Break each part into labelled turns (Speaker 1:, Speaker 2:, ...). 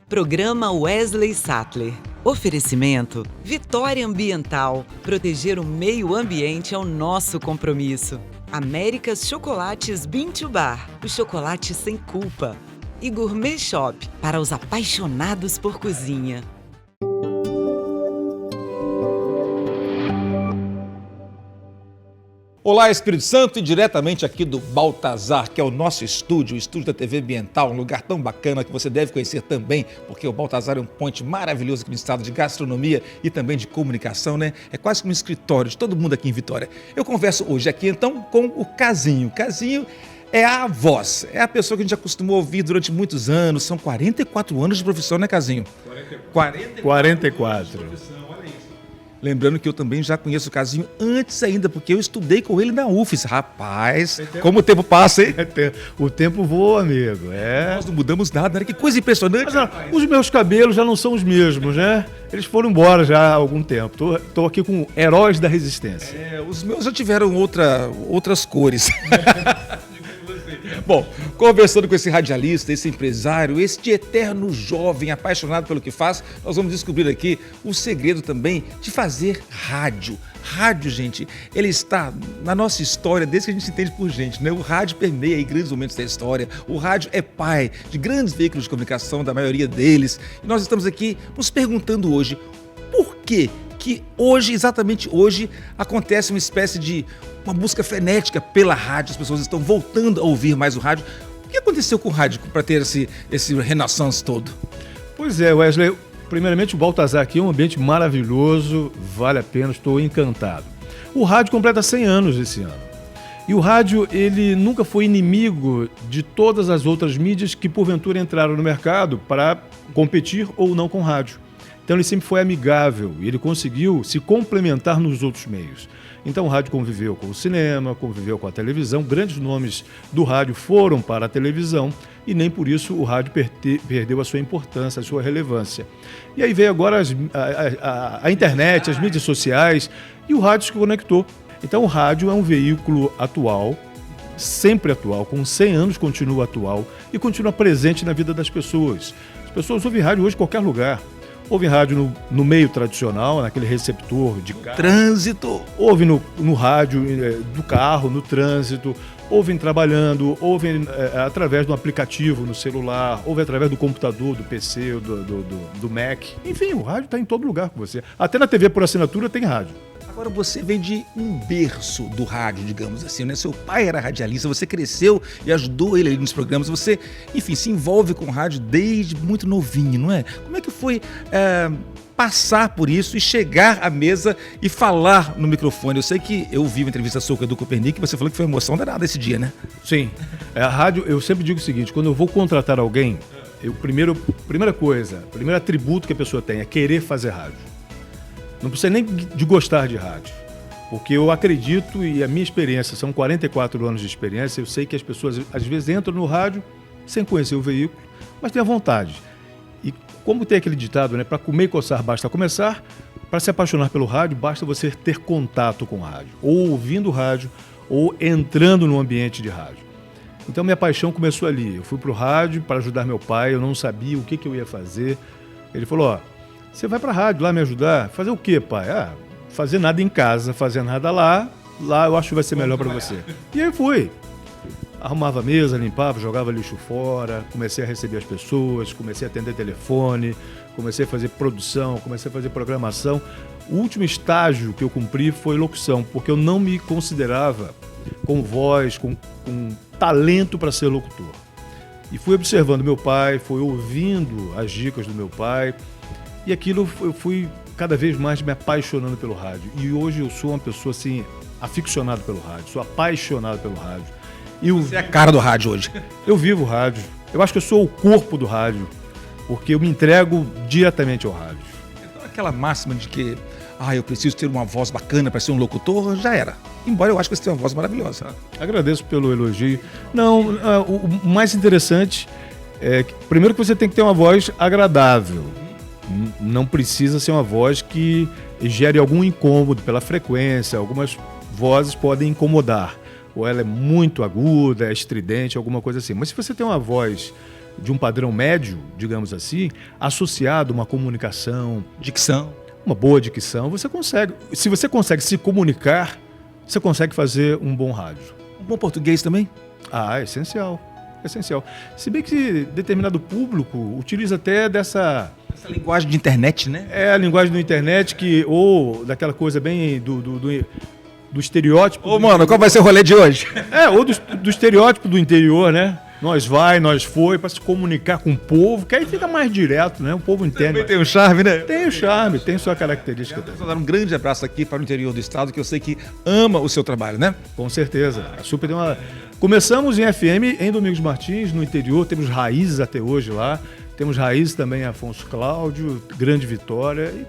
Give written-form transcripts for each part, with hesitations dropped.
Speaker 1: Programa Wesley Sattler. Oferecimento Vitória Ambiental. Proteger o meio ambiente é o nosso compromisso. Américas Chocolates Bean to Bar. O chocolate sem culpa. E Gourmet Shop. Para os apaixonados por cozinha.
Speaker 2: Olá, Espírito Santo, e diretamente aqui do Baltazar, que é o nosso estúdio, o estúdio da TV Ambiental, um lugar tão bacana que você deve conhecer também, porque o Baltazar é um ponte maravilhoso aqui no estado de gastronomia e também de comunicação, né? É quase como um escritório de todo mundo aqui em Vitória. Eu converso hoje aqui, então, com o Casinho. Casinho é a voz, é a pessoa que a gente acostumou a ouvir durante muitos anos. São 44 anos de profissão, né, Casinho?
Speaker 3: 44.
Speaker 2: Anos de profissão. Lembrando que eu também já conheço o Casinho antes ainda, porque eu estudei com ele na UFES. Rapaz, como o tempo passa, hein?
Speaker 3: O tempo voa, amigo.
Speaker 2: Nós não mudamos nada, né? Que coisa impressionante.
Speaker 3: Mas, os meus cabelos já não são os mesmos, né? Eles foram embora já há algum tempo. Tô aqui com heróis da resistência.
Speaker 2: Os meus já tiveram outras cores. Bom, conversando com esse radialista, esse empresário, este eterno jovem apaixonado pelo que faz, nós vamos descobrir aqui o segredo também de fazer rádio. Rádio, gente, ele está na nossa história desde que a gente se entende por gente, né? O rádio permeia aí grandes momentos da história. O rádio é pai de grandes veículos de comunicação, da maioria deles. E nós estamos aqui nos perguntando hoje, por quê? Que hoje, exatamente hoje, acontece uma espécie de uma busca frenética pela rádio, as pessoas estão voltando a ouvir mais o rádio. O que aconteceu com o rádio para ter esse renaissance todo?
Speaker 3: Pois é, Wesley, primeiramente o Baltazar aqui é um ambiente maravilhoso, vale a pena, estou encantado. O rádio completa 100 anos esse ano. E o rádio, ele nunca foi inimigo de todas as outras mídias que porventura entraram no mercado para competir ou não com o rádio. Então ele sempre foi amigável e ele conseguiu se complementar nos outros meios. Então o rádio conviveu com o cinema, conviveu com a televisão, grandes nomes do rádio foram para a televisão e nem por isso o rádio perdeu a sua importância, a sua relevância. E aí veio agora a internet, as mídias sociais e o rádio se conectou. Então o rádio é um veículo atual, sempre atual, com 100 anos continua atual e continua presente na vida das pessoas. As pessoas ouvem rádio hoje em qualquer lugar. Ouve rádio no meio tradicional, naquele receptor de carro.
Speaker 2: Trânsito.
Speaker 3: Ouve no rádio do carro, no trânsito. Ouvem trabalhando, ouvem através do aplicativo no celular, ouve através do computador, do PC, do Mac. Enfim, o rádio está em todo lugar com você. Até na TV por assinatura tem rádio.
Speaker 2: Agora você vem de um berço do rádio, digamos assim, né? Seu pai era radialista, você cresceu e ajudou ele ali nos programas, você, enfim, se envolve com o rádio desde muito novinho, não é? Como é que foi passar por isso e chegar à mesa e falar no microfone? Eu sei que eu vi uma entrevista sua com o Edu Copernic e você falou que foi uma emoção danada esse dia, né?
Speaker 3: Sim. A rádio, eu sempre digo o seguinte, quando eu vou contratar alguém, primeiro atributo que a pessoa tem é querer fazer rádio. Não precisa nem de gostar de rádio, porque eu acredito e a minha experiência, são 44 anos de experiência, eu sei que as pessoas às vezes entram no rádio sem conhecer o veículo, mas têm a vontade. E como tem aquele ditado, né, para comer e coçar basta começar, para se apaixonar pelo rádio basta você ter contato com o rádio, ou ouvindo rádio, ou entrando no ambiente de rádio. Então minha paixão começou ali, eu fui para o rádio para ajudar meu pai, eu não sabia o que eu ia fazer. Ele falou, ó, você vai para a rádio lá me ajudar? Fazer o quê, pai? Fazer nada em casa, fazer nada lá eu acho que vai ser melhor para você. E aí fui. Arrumava a mesa, limpava, jogava lixo fora, comecei a receber as pessoas, comecei a atender telefone, comecei a fazer produção, comecei a fazer programação. O último estágio que eu cumpri foi locução, porque eu não me considerava com voz, com talento para ser locutor. E fui observando meu pai, fui ouvindo as dicas do meu pai, e aquilo eu fui cada vez mais me apaixonando pelo rádio. E hoje eu sou uma pessoa assim, aficionado pelo rádio, sou apaixonado pelo rádio.
Speaker 2: Você é a cara do rádio hoje.
Speaker 3: Eu vivo o rádio. Eu acho que eu sou o corpo do rádio, porque eu me entrego diretamente ao rádio.
Speaker 2: Então aquela máxima de que eu preciso ter uma voz bacana para ser um locutor, já era. Embora eu acho que você tem uma voz maravilhosa.
Speaker 3: Agradeço pelo elogio. Não, o mais interessante é que, primeiro, que você tem que ter uma voz agradável. Não precisa ser uma voz que gere algum incômodo pela frequência. Algumas vozes podem incomodar. Ou ela é muito aguda, é estridente, alguma coisa assim. Mas se você tem uma voz de um padrão médio, digamos assim, associado a uma comunicação,
Speaker 2: Dicção.
Speaker 3: uma boa dicção, você consegue. Se você consegue se comunicar, você consegue fazer um bom rádio.
Speaker 2: Um bom português também?
Speaker 3: Ah, é essencial. É essencial. Se bem que determinado público utiliza até dessa...
Speaker 2: Essa linguagem de internet, né?
Speaker 3: É a linguagem da internet, ou daquela coisa bem do estereótipo.
Speaker 2: Ô, mano, qual vai ser o rolê de hoje?
Speaker 3: Ou do estereótipo do interior, né? Nós foi, para se comunicar com o povo, que aí fica mais direto, né? O povo entende.
Speaker 2: Também tem um charme, né?
Speaker 3: Tem o charme, tem sua característica.
Speaker 2: Vou dar um grande abraço aqui para o interior do estado, que eu sei que ama o seu trabalho, né?
Speaker 3: Com certeza. A Super tem uma... Começamos em FM em Domingos Martins, no interior, temos raízes até hoje lá. Temos raízes também em Afonso Cláudio, Grande Vitória e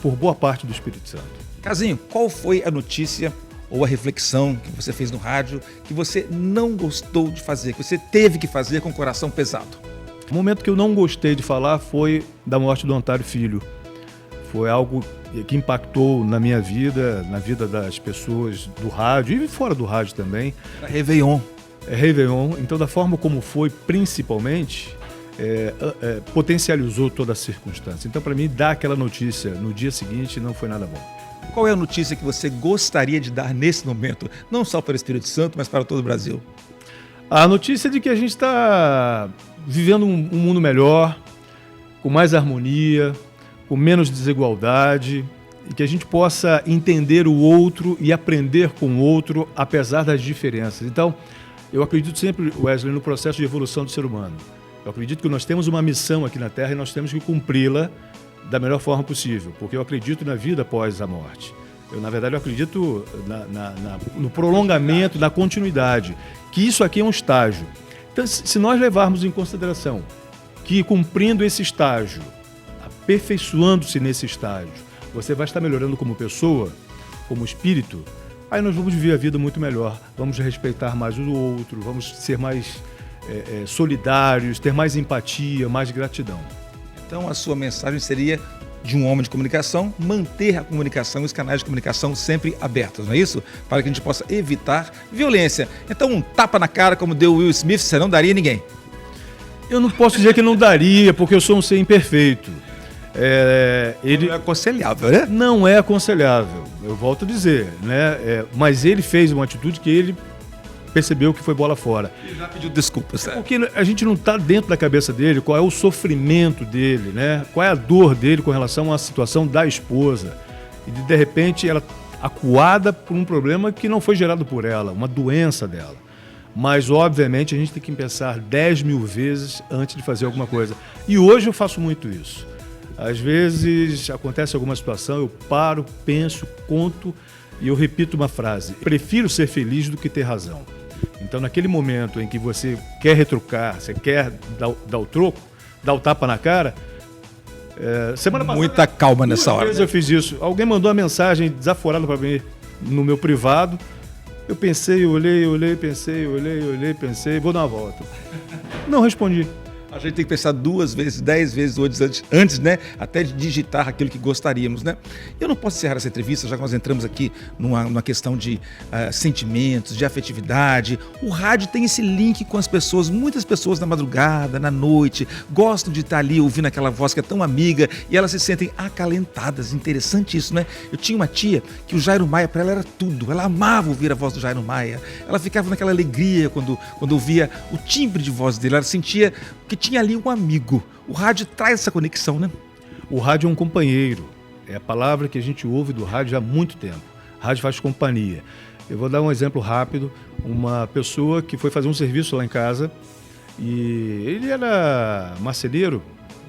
Speaker 3: por boa parte do Espírito Santo.
Speaker 2: Casinho, qual foi a notícia ou a reflexão que você fez no rádio que você não gostou de fazer, que você teve que fazer com o coração pesado?
Speaker 3: O momento que eu não gostei de falar foi da morte do Antário Filho. Foi algo que impactou na minha vida, na vida das pessoas do rádio e fora do rádio também.
Speaker 2: Era Réveillon.
Speaker 3: É Réveillon, então da forma como foi, principalmente, potencializou toda a circunstância. Então, para mim, dar aquela notícia no dia seguinte não foi nada bom.
Speaker 2: Qual é a notícia que você gostaria de dar nesse momento, não só para o Espírito Santo, mas para todo o Brasil?
Speaker 3: A notícia é de que a gente está vivendo um mundo melhor, com mais harmonia, com menos desigualdade, e que a gente possa entender o outro e aprender com o outro, apesar das diferenças. Então, eu acredito sempre, Wesley, no processo de evolução do ser humano. Eu acredito que nós temos uma missão aqui na Terra e nós temos que cumpri-la da melhor forma possível, porque eu acredito na vida após a morte. Na verdade, eu acredito no prolongamento, na continuidade, que isso aqui é um estágio. Então, se nós levarmos em consideração que cumprindo esse estágio, aperfeiçoando-se nesse estágio, você vai estar melhorando como pessoa, como espírito, aí nós vamos viver a vida muito melhor, vamos respeitar mais o outro, vamos ser mais solidários, ter mais empatia, mais gratidão.
Speaker 2: Então, a sua mensagem seria de um homem de comunicação, manter a comunicação e os canais de comunicação sempre abertos, não é isso? Para que a gente possa evitar violência. Então, um tapa na cara, como deu Will Smith, você não daria a ninguém.
Speaker 3: Eu não posso dizer que não daria, porque eu sou um ser imperfeito.
Speaker 2: Ele não é aconselhável, né?
Speaker 3: Não é aconselhável, eu volto a dizer, né? Mas ele fez uma atitude que ele percebeu que foi bola fora.
Speaker 2: Ele já pediu desculpas, né?
Speaker 3: Porque a gente não está dentro da cabeça dele qual é o sofrimento dele, né? Qual é a dor dele com relação à situação da esposa. E de repente ela acuada por um problema que não foi gerado por ela, uma doença dela. Mas, obviamente, a gente tem que pensar 10.000 vezes antes de fazer alguma coisa. E hoje eu faço muito isso. Às vezes acontece alguma situação, eu paro, penso, conto e eu repito uma frase: prefiro ser feliz do que ter razão. Então, naquele momento em que você quer retrucar, você quer dar o troco, dar o tapa na cara, semana passada...
Speaker 2: Muita calma nessa hora.
Speaker 3: Eu fiz isso. Alguém mandou uma mensagem desaforada para mim no meu privado. Eu pensei, olhei, pensei, vou dar uma volta. Não respondi.
Speaker 2: A gente tem que pensar 2 vezes, 10 vezes antes, né? Até de digitar aquilo que gostaríamos, né? Eu não posso encerrar essa entrevista, já que nós entramos aqui numa questão de sentimentos, de afetividade. O rádio tem esse link com as pessoas. Muitas pessoas na madrugada, na noite, gostam de estar ali ouvindo aquela voz que é tão amiga e elas se sentem acalentadas. Interessante isso, né? Eu tinha uma tia que o Jairo Maia, para ela, era tudo. Ela amava ouvir a voz do Jairo Maia. Ela ficava naquela alegria quando ouvia o timbre de voz dele. Ela sentia que tinha ali um amigo. O rádio traz essa conexão, né?
Speaker 3: O rádio é um companheiro. É a palavra que a gente ouve do rádio há muito tempo. Rádio faz companhia. Eu vou dar um exemplo rápido. Uma pessoa que foi fazer um serviço lá em casa e ele era marceneiro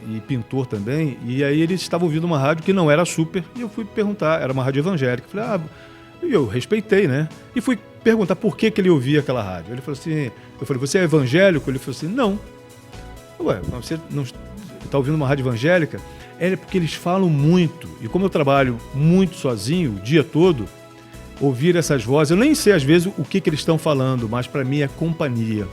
Speaker 3: e pintor também, e aí ele estava ouvindo uma rádio que não era super, e eu fui perguntar, era uma rádio evangélica. E eu respeitei, né? E fui perguntar por que ele ouvia aquela rádio. Ele falou assim, eu falei, você é evangélico? Ele falou assim, não. Ué, mas você não está ouvindo uma rádio evangélica? É porque eles falam muito. E como eu trabalho muito sozinho, o dia todo, ouvir essas vozes, eu nem sei às vezes o que eles estão falando, mas para mim é companhia.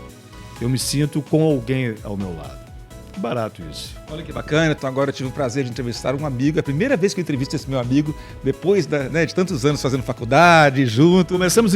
Speaker 3: Eu me sinto com alguém ao meu lado. Que barato isso.
Speaker 2: Olha que bacana. Então agora eu tive o prazer de entrevistar um amigo. É a primeira vez que eu entrevisto esse meu amigo, depois de tantos anos fazendo faculdade, junto.
Speaker 3: Começamos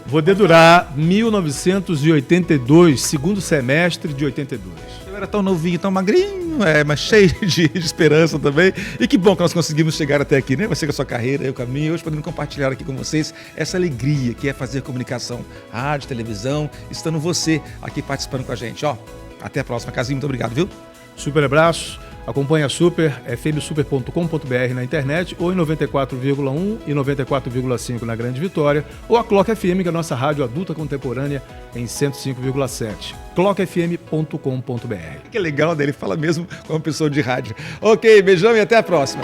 Speaker 3: vou dedurar 1982, segundo semestre de 82.
Speaker 2: Eu era Era tão novinho, tão magrinho, mas cheio de esperança também. E que bom que nós conseguimos chegar até aqui, né? Você com a sua carreira, eu com a minha, hoje podendo compartilhar aqui com vocês essa alegria que é fazer comunicação, rádio, televisão, estando você aqui participando com a gente. Ó, até a próxima, Casinho, muito obrigado, viu?
Speaker 3: Super abraço. Acompanhe a Super, fmsuper.com.br na internet ou em 94,1 e 94,5 na Grande Vitória, ou a Clock FM, que é a nossa rádio adulta contemporânea, em 105,7. clockfm.com.br.
Speaker 2: Que legal dele, fala mesmo como pessoa de rádio. Ok, beijão e até a próxima.